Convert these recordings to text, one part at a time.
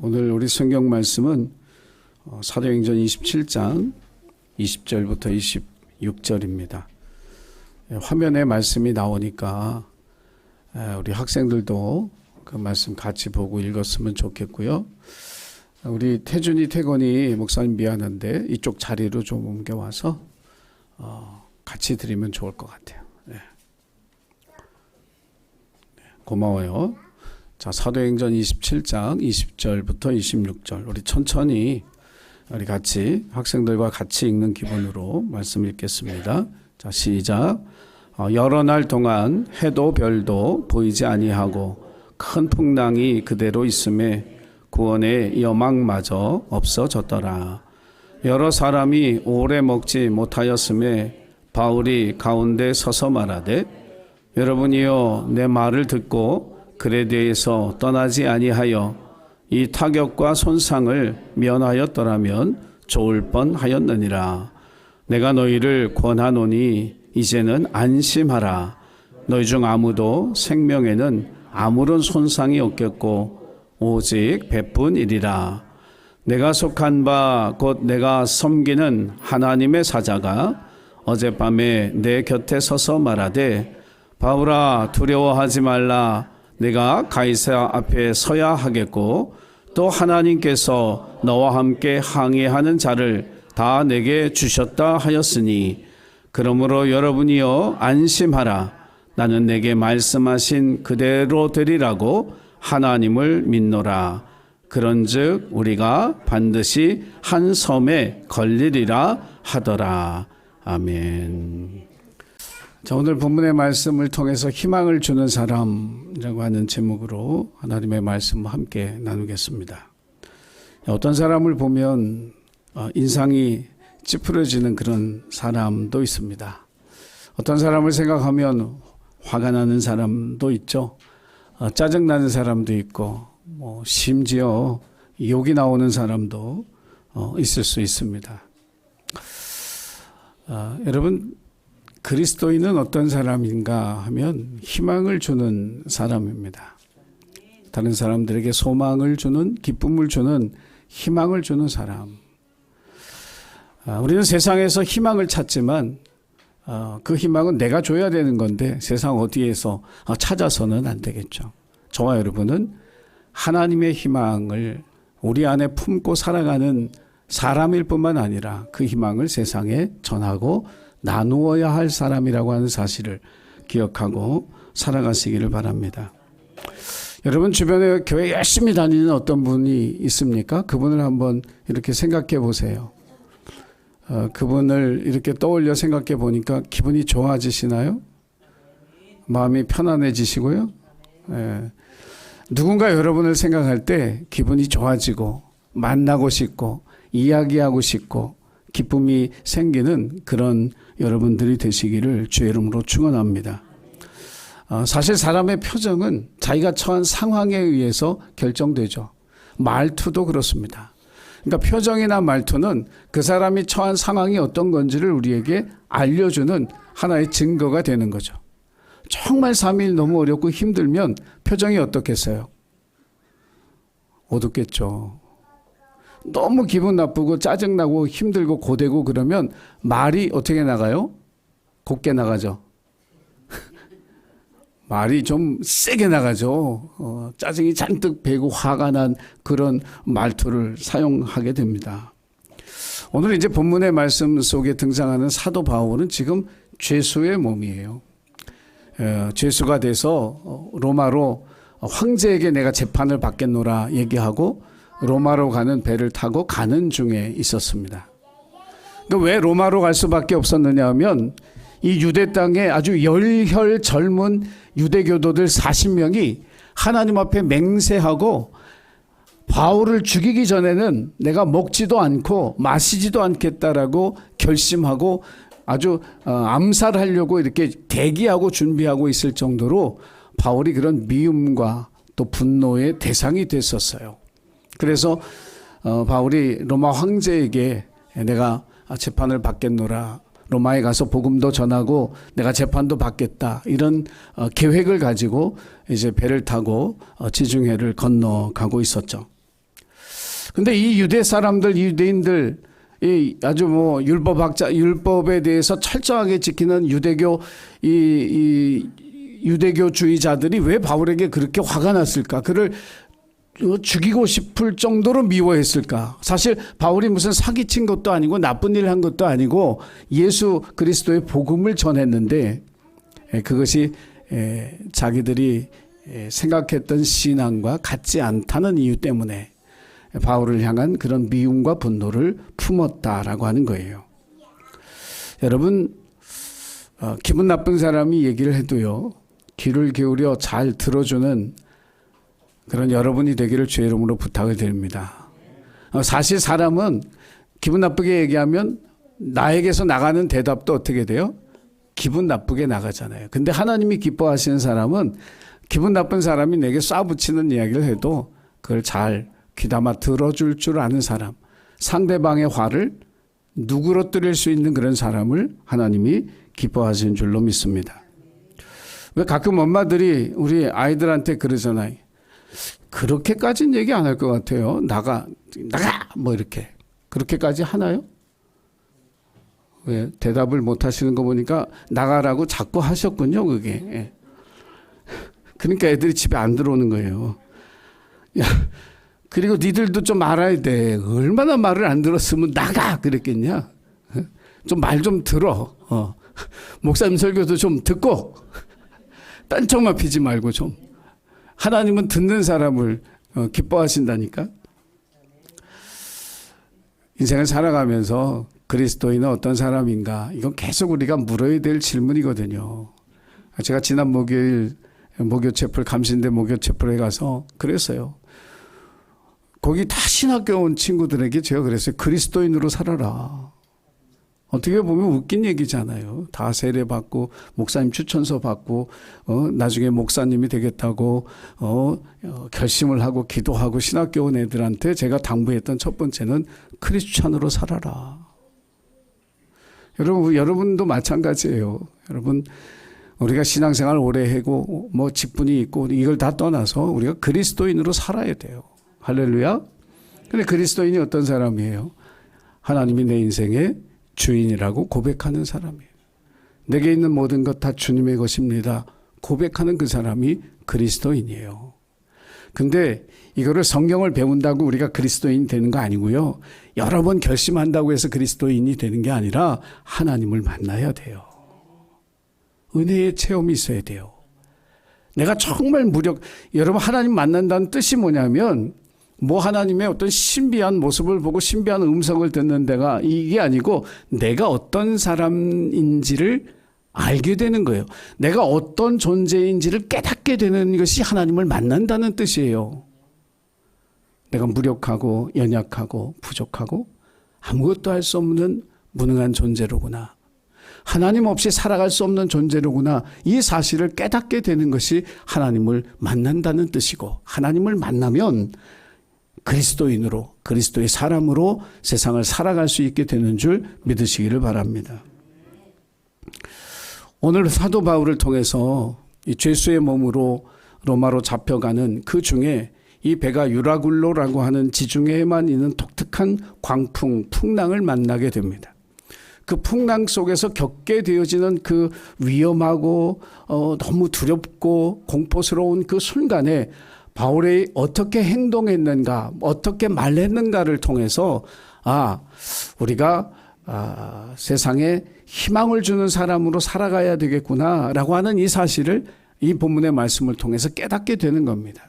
오늘 우리 성경 말씀은 사도행전 27장 20절부터 26절입니다. 화면에 말씀이 나오니까 우리 학생들도 그 말씀 같이 보고 읽었으면 좋겠고요. 우리 태건이 목사님 미안한데 이쪽 자리로 좀 옮겨와서 같이 드리면 좋을 것 같아요. 네. 고마워요. 자, 사도행전 27장 20절부터 26절 우리 천천히 우리 같이 학생들과 같이 읽는 기분으로 말씀 읽겠습니다. 자, 시작. 여러 날 동안 해도 별도 보이지 아니하고 큰 풍랑이 그대로 있음에 구원의 여망마저 없어졌더라. 여러 사람이 오래 먹지 못하였음에 바울이 가운데 서서 말하되 여러분이여 내 말을 듣고 그레데에서 떠나지 아니하여 이 타격과 손상을 면하였더라면 좋을 뻔하였느니라. 내가 너희를 권하노니 이제는 안심하라. 너희 중 아무도 생명에는 아무런 손상이 없겠고 오직 배뿐이리라. 내가 속한 바 곧 내가 섬기는 하나님의 사자가 어젯밤에 내 곁에 서서 말하되 바울아 두려워하지 말라. 내가 가이사 앞에 서야 하겠고 또 하나님께서 너와 함께 항해하는 자를 다 내게 주셨다 하였으니 그러므로 여러분이여 안심하라. 나는 내게 말씀하신 그대로 되리라고 하나님을 믿노라. 그런즉 우리가 반드시 한 섬에 걸리리라 하더라. 아멘. 자, 오늘 본문의 말씀을 통해서 희망을 주는 사람이라고 하는 제목으로 하나님의 말씀과 함께 나누겠습니다. 어떤 사람을 보면 인상이 찌푸려지는 그런 사람도 있습니다. 어떤 사람을 생각하면 화가 나는 사람도 있죠. 짜증나는 사람도 있고 심지어 욕이 나오는 사람도 있을 수 있습니다. 여러분, 그리스도인은 어떤 사람인가 하면 희망을 주는 사람입니다. 다른 사람들에게 소망을 주는, 기쁨을 주는, 희망을 주는 사람. 우리는 세상에서 희망을 찾지만 그 희망은 내가 줘야 되는 건데 세상 어디에서 찾아서는 안 되겠죠. 저와 여러분은 하나님의 희망을 우리 안에 품고 살아가는 사람일 뿐만 아니라 그 희망을 세상에 전하고 나누어야 할 사람이라고 하는 사실을 기억하고 살아가시기를 바랍니다. 여러분 주변에 교회 열심히 다니는 어떤 분이 있습니까? 그분을 한번 이렇게 생각해 보세요. 그분을 이렇게 떠올려 생각해 보니까 기분이 좋아지시나요? 마음이 편안해지시고요. 누군가 여러분을 생각할 때 기분이 좋아지고 만나고 싶고 이야기하고 싶고 기쁨이 생기는 그런 여러분들이 되시기를 주의 이름으로 축원합니다. 사실 사람의 표정은 자기가 처한 상황에 의해서 결정되죠. 말투도 그렇습니다. 그러니까 표정이나 말투는 그 사람이 처한 상황이 어떤 건지를 우리에게 알려주는 하나의 증거가 되는 거죠. 정말 3일 너무 어렵고 힘들면 표정이 어떻겠어요? 어둡겠죠. 너무 기분 나쁘고 짜증나고 힘들고 고되고 그러면 말이 어떻게 나가요? 곱게 나가죠. 말이 좀 세게 나가죠. 짜증이 잔뜩 배고 화가 난 그런 말투를 사용하게 됩니다. 오늘 이제 본문의 말씀 속에 등장하는 사도 바울은 지금 죄수의 몸이에요. 죄수가 돼서 로마로 황제에게 내가 재판을 받겠노라 얘기하고 로마로 가는 배를 타고 가는 중에 있었습니다. 그러니까 왜 로마로 갈 수밖에 없었느냐 하면 이 유대 땅에 아주 열혈 젊은 유대교도들 40명이 하나님 앞에 맹세하고 바울을 죽이기 전에는 내가 먹지도 않고 마시지도 않겠다라고 결심하고 아주 암살하려고 이렇게 대기하고 준비하고 있을 정도로 바울이 그런 미움과 또 분노의 대상이 됐었어요. 그래서 바울이 로마 황제에게 내가 재판을 받겠노라, 로마에 가서 복음도 전하고 내가 재판도 받겠다, 이런 계획을 가지고 이제 배를 타고 지중해를 건너가고 있었죠. 근데 이 유대 사람들, 이 유대인들, 이 아주 뭐 율법에 대해서 철저하게 지키는 이 유대교주의자들이 왜 바울에게 그렇게 화가 났을까? 그를 죽이고 싶을 정도로 미워했을까? 사실 바울이 무슨 사기친 것도 아니고 나쁜 일 한 것도 아니고 예수 그리스도의 복음을 전했는데 그것이 자기들이 생각했던 신앙과 같지 않다는 이유 때문에 바울을 향한 그런 미움과 분노를 품었다라고 하는 거예요. 여러분, 기분 나쁜 사람이 얘기를 해도요, 귀를 기울여 잘 들어주는 그런 여러분이 되기를 주의 이름으로 부탁을 드립니다. 사실 사람은 기분 나쁘게 얘기하면 나에게서 나가는 대답도 어떻게 돼요? 기분 나쁘게 나가잖아요. 근데 하나님이 기뻐하시는 사람은 기분 나쁜 사람이 내게 쏴붙이는 이야기를 해도 그걸 잘 귀담아 들어줄 줄 아는 사람, 상대방의 화를 누그러뜨릴 수 있는 그런 사람을 하나님이 기뻐하시는 줄로 믿습니다. 왜 가끔 엄마들이 우리 아이들한테 그러잖아요. 그렇게까지는 얘기 안 할 것 같아요. 나가 뭐 이렇게. 그렇게까지 하나요? 왜 대답을 못 하시는 거 보니까 나가라고 자꾸 하셨군요, 그게. 예. 그러니까 애들이 집에 안 들어오는 거예요. 야, 그리고 니들도 좀 알아야 돼. 얼마나 말을 안 들었으면 나가 그랬겠냐. 좀 말 좀 들어. 목사님 설교도 좀 듣고 딴청만 피지 말고 좀. 하나님은 듣는 사람을 기뻐하신다니까. 인생을 살아가면서 그리스도인은 어떤 사람인가, 이건 계속 우리가 물어야 될 질문이거든요. 제가 지난 목요일 목요체플, 감신대 목요체플에 가서 그랬어요. 거기 다 신학교 온 친구들에게 제가 그랬어요. 그리스도인으로 살아라. 어떻게 보면 웃긴 얘기잖아요. 다 세례받고 목사님 추천서 받고 나중에 목사님이 되겠다고 결심을 하고 기도하고 신학교 온 애들한테 제가 당부했던 첫 번째는 크리스찬으로 살아라. 여러분도 마찬가지예요. 여러분, 우리가 신앙생활 오래 하고 뭐 직분이 있고 이걸 다 떠나서 우리가 그리스도인으로 살아야 돼요. 할렐루야. 근데 그리스도인이 어떤 사람이에요? 하나님이 내 인생의 주인이라고 고백하는 사람이에요. 내게 있는 모든 것 다 주님의 것입니다. 고백하는 그 사람이 그리스도인이에요. 근데 이거를 성경을 배운다고 우리가 그리스도인이 되는 거 아니고요. 여러 번 결심한다고 해서 그리스도인이 되는 게 아니라 하나님을 만나야 돼요. 은혜의 체험이 있어야 돼요. 내가 정말 여러분 하나님 만난다는 뜻이 뭐냐면 뭐 하나님의 어떤 신비한 모습을 보고 신비한 음성을 듣는 데가 이게 아니고 내가 어떤 사람인지를 알게 되는 거예요. 내가 어떤 존재인지를 깨닫게 되는 것이 하나님을 만난다는 뜻이에요. 내가 무력하고 연약하고 부족하고 아무것도 할 수 없는 무능한 존재로구나. 하나님 없이 살아갈 수 없는 존재로구나. 이 사실을 깨닫게 되는 것이 하나님을 만난다는 뜻이고, 하나님을 만나면 그리스도인으로, 그리스도의 사람으로 세상을 살아갈 수 있게 되는 줄 믿으시기를 바랍니다. 오늘 사도 바울을 통해서 이 죄수의 몸으로 로마로 잡혀가는 그 중에 이 배가 유라굴로라고 하는 지중해에만 있는 독특한 광풍, 풍랑을 만나게 됩니다. 그 풍랑 속에서 겪게 되어지는 그 위험하고 너무 두렵고 공포스러운 그 순간에 바울이 어떻게 행동했는가, 어떻게 말했는가를 통해서 우리가 세상에 희망을 주는 사람으로 살아가야 되겠구나라고 하는 이 사실을 이 본문의 말씀을 통해서 깨닫게 되는 겁니다.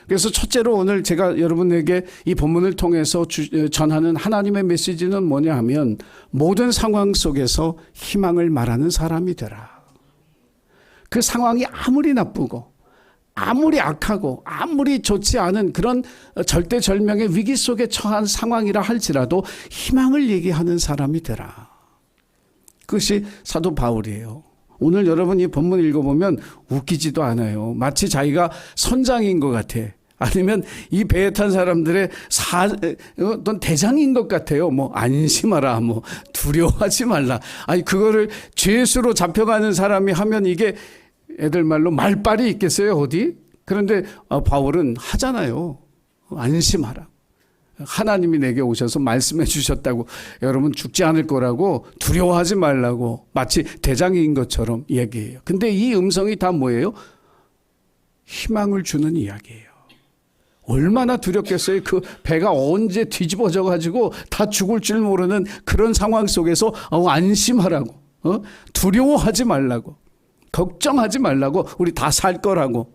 그래서 첫째로 오늘 제가 여러분에게 이 본문을 통해서 전하는 하나님의 메시지는 뭐냐 하면 모든 상황 속에서 희망을 말하는 사람이 되라. 그 상황이 아무리 나쁘고 아무리 악하고 아무리 좋지 않은 그런 절대절명의 위기 속에 처한 상황이라 할지라도 희망을 얘기하는 사람이 되라. 그것이 사도 바울이에요. 오늘 여러분이 본문 읽어보면 웃기지도 않아요. 마치 자기가 선장인 것 같아. 아니면 이 배에 탄 사람들의 어떤 대장인 것 같아요. 뭐 안심하라, 뭐 두려워하지 말라. 아니 그거를 죄수로 잡혀가는 사람이 하면 이게 애들 말로 말빨이 있겠어요 어디? 그런데 바울은 하잖아요. 안심하라. 하나님이 내게 오셔서 말씀해 주셨다고 여러분 죽지 않을 거라고 두려워하지 말라고 마치 대장인 것처럼 얘기해요. 근데 이 음성이 다 뭐예요? 희망을 주는 이야기예요. 얼마나 두렵겠어요. 그 배가 언제 뒤집어져 가지고 다 죽을 줄 모르는 그런 상황 속에서 안심하라고, 두려워하지 말라고, 걱정하지 말라고, 우리 다 살 거라고.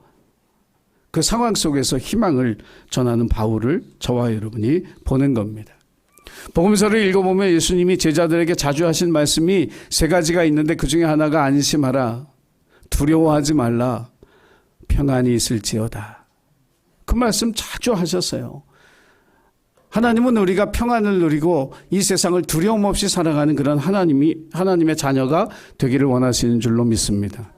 그 상황 속에서 희망을 전하는 바울을 저와 여러분이 보는 겁니다. 복음서를 읽어보면 예수님이 제자들에게 자주 하신 말씀이 세 가지가 있는데 그 중에 하나가 안심하라, 두려워하지 말라, 평안이 있을지어다. 그 말씀 자주 하셨어요. 하나님은 우리가 평안을 누리고 이 세상을 두려움 없이 살아가는 그런 하나님의 자녀가 되기를 원하시는 줄로 믿습니다.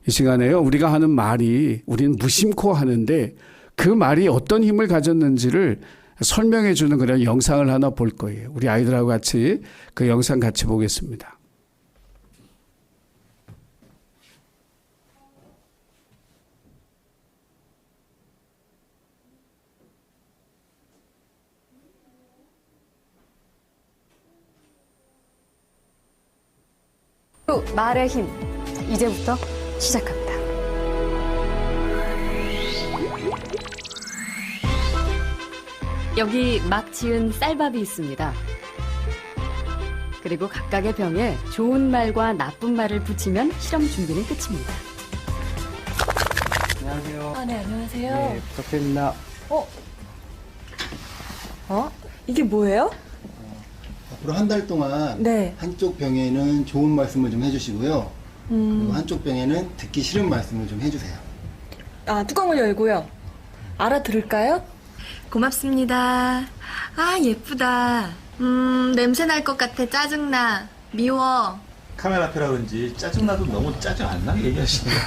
이 시간에요, 우리가 하는 말이 우리는 무심코 하는데 그 말이 어떤 힘을 가졌는지를 설명해 주는 그런 영상을 하나 볼 거예요. 우리 아이들하고 같이 그 영상 같이 보겠습니다. 말의 힘, 이제부터 시작합니다. 여기 막 지은 쌀밥이 있습니다. 그리고 각각의 병에 좋은 말과 나쁜 말을 붙이면 실험 준비는 끝입니다. 안녕하세요. 네, 안녕하세요. 네, 부탁드립니다. 이게 뭐예요? 앞으로 한 달 동안 네. 한쪽 병에는 좋은 말씀을 좀 해주시고요. 그리고 한쪽 병에는 듣기 싫은 말씀을 좀 해주세요. 아, 뚜껑을 열고요. 알아들을까요? 고맙습니다. 아, 예쁘다. 냄새 날 것 같아. 짜증나. 미워. 카메라 앞이라 그런지 짜증나도 너무 짜증 안 나게 얘기하시네요.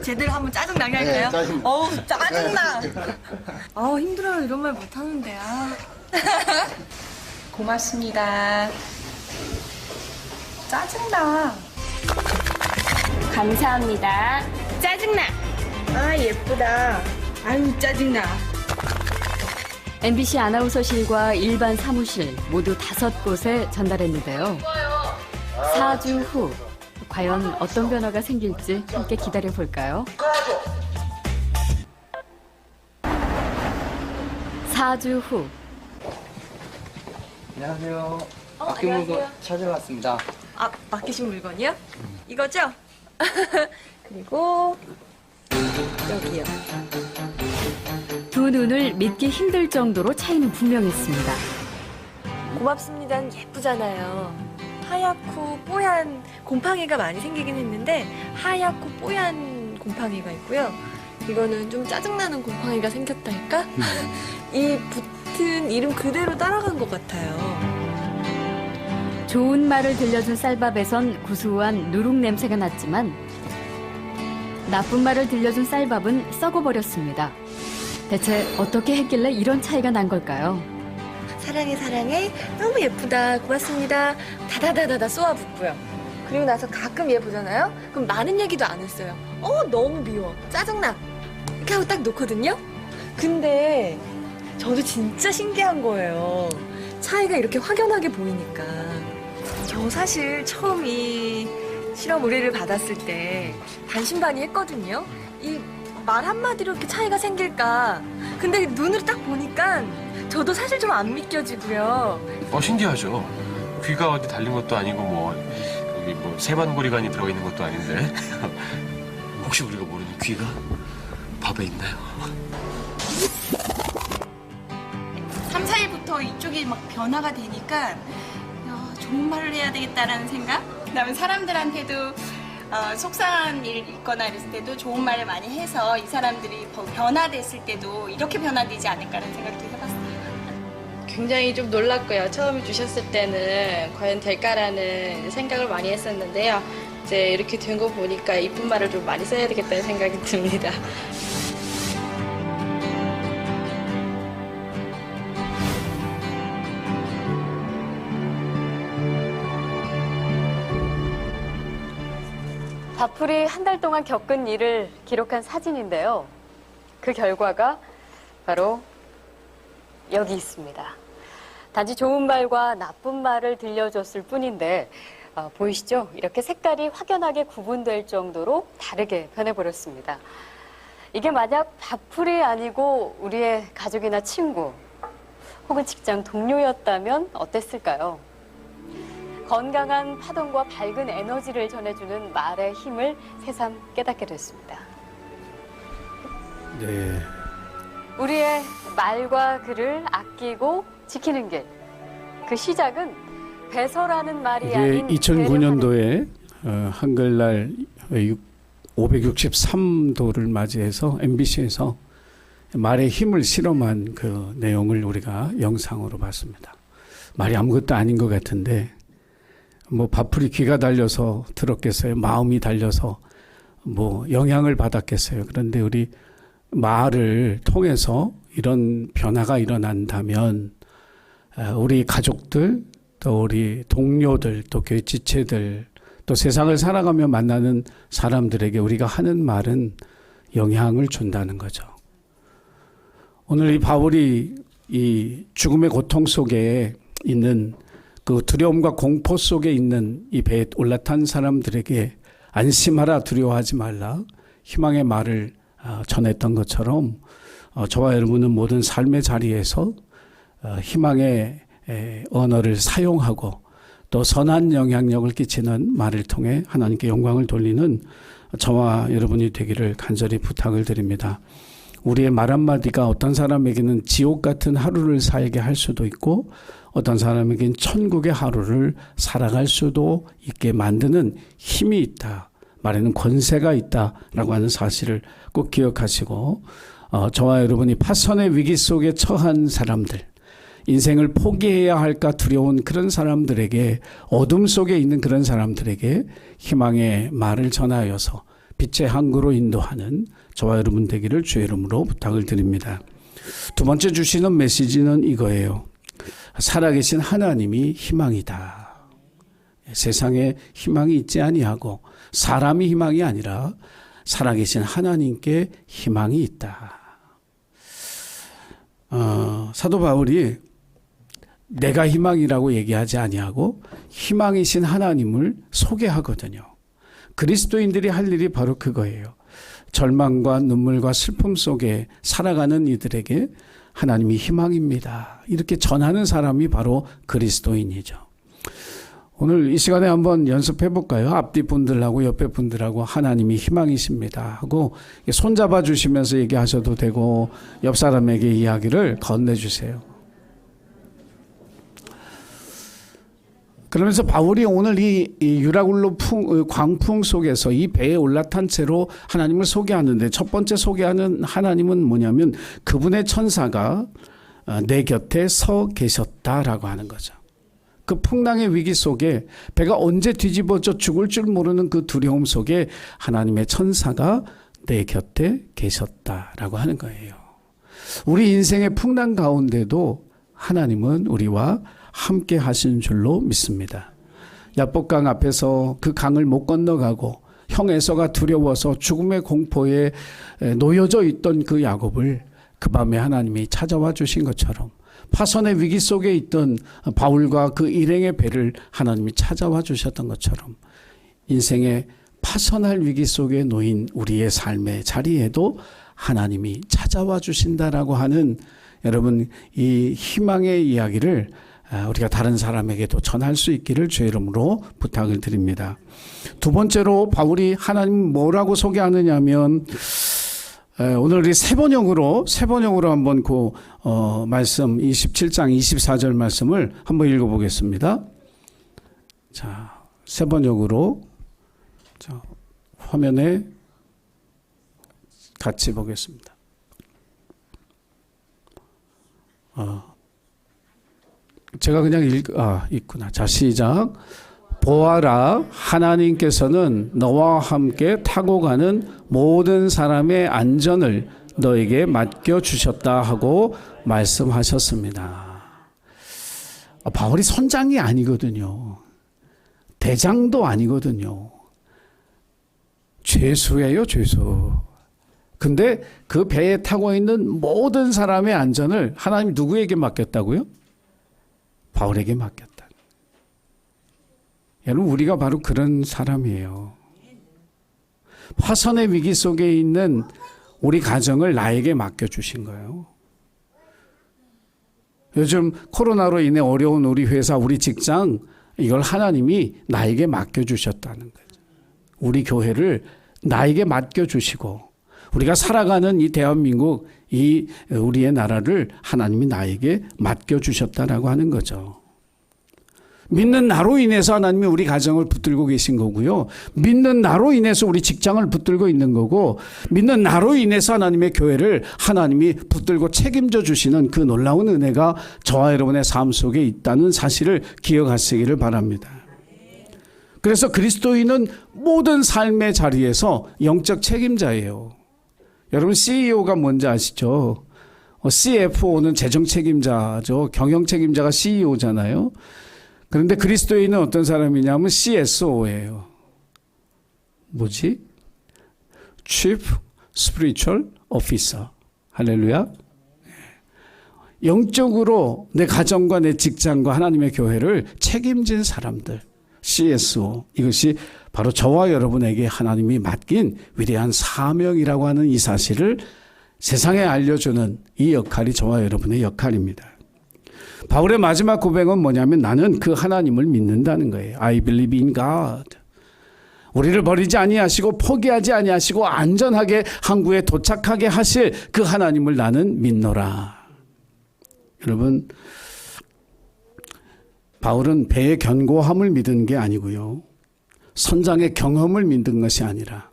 제대로 한번 짜증나게 할까요? 네, 짜증. 어우, 짜증나. 아우, 힘들어요. 이런 말 못하는데. 아. 고맙습니다. 짜증나. 감사합니다. 짜증나. 아, 예쁘다. 아유, 짜증나. MBC 아나운서실과 일반 사무실 모두 5곳에 전달했는데요. 4주 후 과연 어떤 변화가 생길지 함께 기다려 볼까요? 4주 후 안녕하세요. 맡긴 물건 찾아왔습니다. 아, 맡기신 물건이요? 이거죠? 그리고 여기요. 두 눈을 믿기 힘들 정도로 차이는 분명했습니다. 고맙습니다는 예쁘잖아요. 하얗고 뽀얀 곰팡이가 많이 생기긴 했는데 하얗고 뽀얀 곰팡이가 있고요. 이거는 좀 짜증나는 곰팡이가 생겼다니까? 이 붙은 이름 그대로 따라간 것 같아요. 좋은 말을 들려준 쌀밥에선 구수한 누룩 냄새가 났지만 나쁜 말을 들려준 쌀밥은 썩어버렸습니다. 대체 어떻게 했길래 이런 차이가 난 걸까요? 사랑해 사랑해 너무 예쁘다 고맙습니다 다다다다다 쏘아붙고요. 그리고 나서 가끔 얘 보잖아요. 그럼 많은 얘기도 안 했어요. 너무 미워 짜증나 이렇게 하고 딱 놓거든요. 근데 저도 진짜 신기한 거예요. 차이가 이렇게 확연하게 보이니까. 저 사실 처음 이 실험 의뢰를 받았을 때 반신반의했거든요. 이 말 한마디로 이렇게 차이가 생길까. 근데 눈으로 딱 보니까 저도 사실 좀 안 믿겨지고요. 신기하죠. 귀가 어디 달린 것도 아니고 여기 세반고리관이 들어있는 것도 아닌데 혹시 우리가 모르는 귀가 밥에 있나요? 3, 4일부터 이쪽이 막 변화가 되니까 좋은 말을 해야 되겠다라는 생각? 그다음에 사람들한테도 속상한 일 있거나 이랬을 때도 좋은 말을 많이 해서 이 사람들이 변화됐을 때도 이렇게 변화되지 않을까라는 생각도 해봤어요. 굉장히 좀 놀랐고요. 처음에 주셨을 때는 과연 될까라는 생각을 많이 했었는데요. 이제 이렇게 된 거 보니까 이쁜 말을 좀 많이 써야 되겠다는 생각이 듭니다. 바풀이 한 달 동안 겪은 일을 기록한 사진인데요. 그 결과가 바로 여기 있습니다. 단지 좋은 말과 나쁜 말을 들려줬을 뿐인데 보이시죠? 이렇게 색깔이 확연하게 구분될 정도로 다르게 변해버렸습니다. 이게 만약 밥풀이 아니고 우리의 가족이나 친구 혹은 직장 동료였다면 어땠을까요? 건강한 파동과 밝은 에너지를 전해주는 말의 힘을 새삼 깨닫게 됐습니다. 네. 우리의 말과 글을 아끼고 지키는 길. 그 시작은 배서라는 말이 이게 아닌 2009년도에 한글날 563도를 맞이해서 MBC에서 말의 힘을 실험한 그 내용을 우리가 영상으로 봤습니다. 말이 아무것도 아닌 것 같은데 뭐 밥풀이 귀가 달려서 들었겠어요? 마음이 달려서 뭐 영향을 받았겠어요? 그런데 우리 말을 통해서 이런 변화가 일어난다면 우리 가족들, 또 우리 동료들, 또 교회 지체들, 또 세상을 살아가며 만나는 사람들에게 우리가 하는 말은 영향을 준다는 거죠. 오늘 이 바울이 이 죽음의 고통 속에 있는 그 두려움과 공포 속에 있는 이 배에 올라탄 사람들에게 안심하라, 두려워하지 말라, 희망의 말을 전했던 것처럼 저와 여러분은 모든 삶의 자리에서 희망의 언어를 사용하고 또 선한 영향력을 끼치는 말을 통해 하나님께 영광을 돌리는 저와 여러분이 되기를 간절히 부탁을 드립니다. 우리의 말 한마디가 어떤 사람에게는 지옥 같은 하루를 살게 할 수도 있고 어떤 사람에게는 천국의 하루를 살아갈 수도 있게 만드는 힘이 있다. 말에는 권세가 있다라고 하는 사실을 꼭 기억하시고 저와 여러분이 파선의 위기 속에 처한 사람들, 인생을 포기해야 할까 두려운 그런 사람들에게, 어둠 속에 있는 그런 사람들에게 희망의 말을 전하여서 빛의 항구로 인도하는 저와 여러분 되기를 주의 이름으로 부탁을 드립니다. 두 번째 주시는 메시지는 이거예요. 살아계신 하나님이 희망이다. 세상에 희망이 있지 아니하고 사람이 희망이 아니라 살아계신 하나님께 희망이 있다. 사도 바울이 내가 희망이라고 얘기하지 아니하고 희망이신 하나님을 소개하거든요. 그리스도인들이 할 일이 바로 그거예요. 절망과 눈물과 슬픔 속에 살아가는 이들에게 하나님이 희망입니다. 이렇게 전하는 사람이 바로 그리스도인이죠. 오늘 이 시간에 한번 연습해 볼까요? 앞뒤 분들하고 옆에 분들하고 하나님이 희망이십니다 하고 손잡아 주시면서 얘기하셔도 되고 옆 사람에게 이야기를 건네주세요. 그러면서 바울이 오늘 이 유라굴로 광풍 속에서 이 배에 올라탄 채로 하나님을 소개하는데 첫 번째 소개하는 하나님은 뭐냐면 그분의 천사가 내 곁에 서 계셨다라고 하는 거죠. 그 풍랑의 위기 속에 배가 언제 뒤집어져 죽을 줄 모르는 그 두려움 속에 하나님의 천사가 내 곁에 계셨다라고 하는 거예요. 우리 인생의 풍랑 가운데도 하나님은 우리와 함께 하시는 줄로 믿습니다. 야복강 앞에서 그 강을 못 건너가고 형 에서가 두려워서 죽음의 공포에 놓여져 있던 그 야곱을 그 밤에 하나님이 찾아와 주신 것처럼 파선의 위기 속에 있던 바울과 그 일행의 배를 하나님이 찾아와 주셨던 것처럼 인생의 파선할 위기 속에 놓인 우리의 삶의 자리에도 하나님이 찾아와 주신다라고 하는 여러분 이 희망의 이야기를 우리가 다른 사람에게도 전할 수 있기를 주의 이름으로 부탁을 드립니다. 두 번째로 바울이 하나님 뭐라고 소개하느냐 하면 오늘 우리 세 번역으로 한번 그 말씀 27장 24절 말씀을 한번 읽어보겠습니다. 자, 세 번역으로 자, 화면에 같이 보겠습니다. 제가 그냥 있구나. 자, 시작. 보아라, 하나님께서는 너와 함께 타고 가는 모든 사람의 안전을 너에게 맡겨주셨다 하고 말씀하셨습니다. 바울이 선장이 아니거든요. 대장도 아니거든요. 죄수예요, 죄수. 근데 그 배에 타고 있는 모든 사람의 안전을 하나님 누구에게 맡겼다고요? 바울에게 맡겼다. 여러분, 우리가 바로 그런 사람이에요. 화선의 위기 속에 있는 우리 가정을 나에게 맡겨주신 거예요. 요즘 코로나로 인해 어려운 우리 회사, 우리 직장, 이걸 하나님이 나에게 맡겨주셨다는 거죠. 우리 교회를 나에게 맡겨주시고 우리가 살아가는 이 대한민국, 이 우리의 나라를 하나님이 나에게 맡겨주셨다라고 하는 거죠. 믿는 나로 인해서 하나님이 우리 가정을 붙들고 계신 거고요. 믿는 나로 인해서 우리 직장을 붙들고 있는 거고, 믿는 나로 인해서 하나님의 교회를 하나님이 붙들고 책임져 주시는 그 놀라운 은혜가 저와 여러분의 삶 속에 있다는 사실을 기억하시기를 바랍니다. 그래서 그리스도인은 모든 삶의 자리에서 영적 책임자예요. 여러분, CEO가 뭔지 아시죠? CFO는 재정 책임자죠. 경영 책임자가 CEO잖아요. 그런데 그리스도인은 어떤 사람이냐면 CSO예요. 뭐지? Chief Spiritual Officer. 할렐루야. 영적으로 내 가정과 내 직장과 하나님의 교회를 책임진 사람들. CSO. 이것이 바로 저와 여러분에게 하나님이 맡긴 위대한 사명이라고 하는 이 사실을 세상에 알려주는 이 역할이 저와 여러분의 역할입니다. 바울의 마지막 고백은 뭐냐면 나는 그 하나님을 믿는다는 거예요. I believe in God. 우리를 버리지 아니하시고 포기하지 아니하시고 안전하게 항구에 도착하게 하실 그 하나님을 나는 믿노라. 여러분, 바울은 배의 견고함을 믿은 게 아니고요. 선장의 경험을 믿은 것이 아니라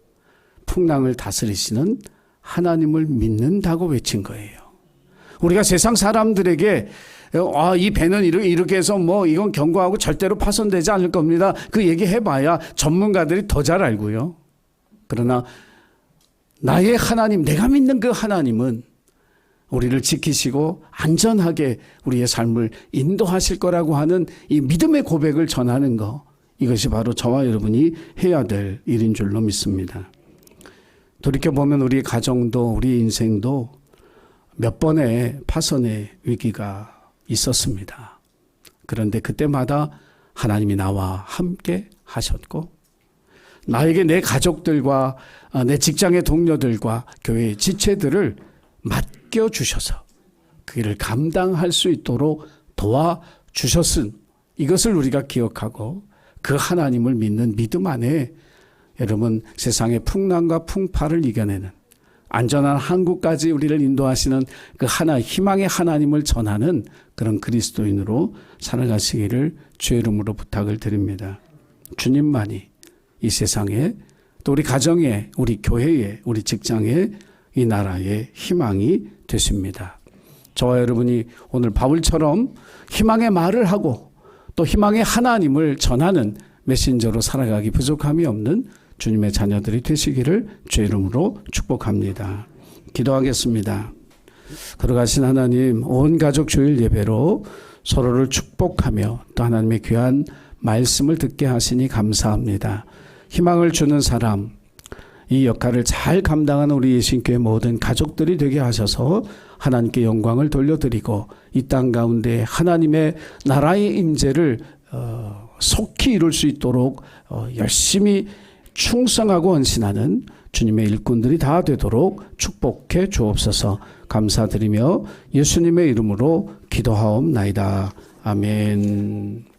풍랑을 다스리시는 하나님을 믿는다고 외친 거예요. 우리가 세상 사람들에게 이 배는 이렇게 해서 이건 견고하고 절대로 파손되지 않을 겁니다. 그 얘기 해봐야 전문가들이 더 잘 알고요. 그러나 나의 하나님, 내가 믿는 그 하나님은 우리를 지키시고 안전하게 우리의 삶을 인도하실 거라고 하는 이 믿음의 고백을 전하는 것, 이것이 바로 저와 여러분이 해야 될 일인 줄로 믿습니다. 돌이켜보면 우리 가정도 우리 인생도 몇 번의 파손의 위기가 있었습니다. 그런데 그때마다 하나님이 나와 함께 하셨고 나에게 내 가족들과 내 직장의 동료들과 교회의 지체들을 맡겨주셔서 그 일을 감당할 수 있도록 도와주셨음, 이것을 우리가 기억하고 그 하나님을 믿는 믿음 안에 여러분 세상의 풍랑과 풍파를 이겨내는 안전한 항구까지 우리를 인도하시는 그 희망의 하나님을 전하는 그런 그리스도인으로 살아가시기를 주의 이름으로 부탁을 드립니다. 주님만이 이 세상에 또 우리 가정에 우리 교회에 우리 직장에 이 나라의 희망이 되십니다. 저와 여러분이 오늘 바울처럼 희망의 말을 하고 또 희망의 하나님을 전하는 메신저로 살아가기 부족함이 없는 주님의 자녀들이 되시기를 주의 이름으로 축복합니다. 기도하겠습니다. 걸어가신 하나님, 온 가족 주일 예배로 서로를 축복하며 또 하나님의 귀한 말씀을 듣게 하시니 감사합니다. 희망을 주는 사람, 이 역할을 잘 감당하는 우리 예신교회 모든 가족들이 되게 하셔서 하나님께 영광을 돌려드리고 이 땅 가운데 하나님의 나라의 임재를 속히 이룰 수 있도록 열심히 충성하고 헌신하는 주님의 일꾼들이 다 되도록 축복해 주옵소서. 감사드리며 예수님의 이름으로 기도하옵나이다. 아멘.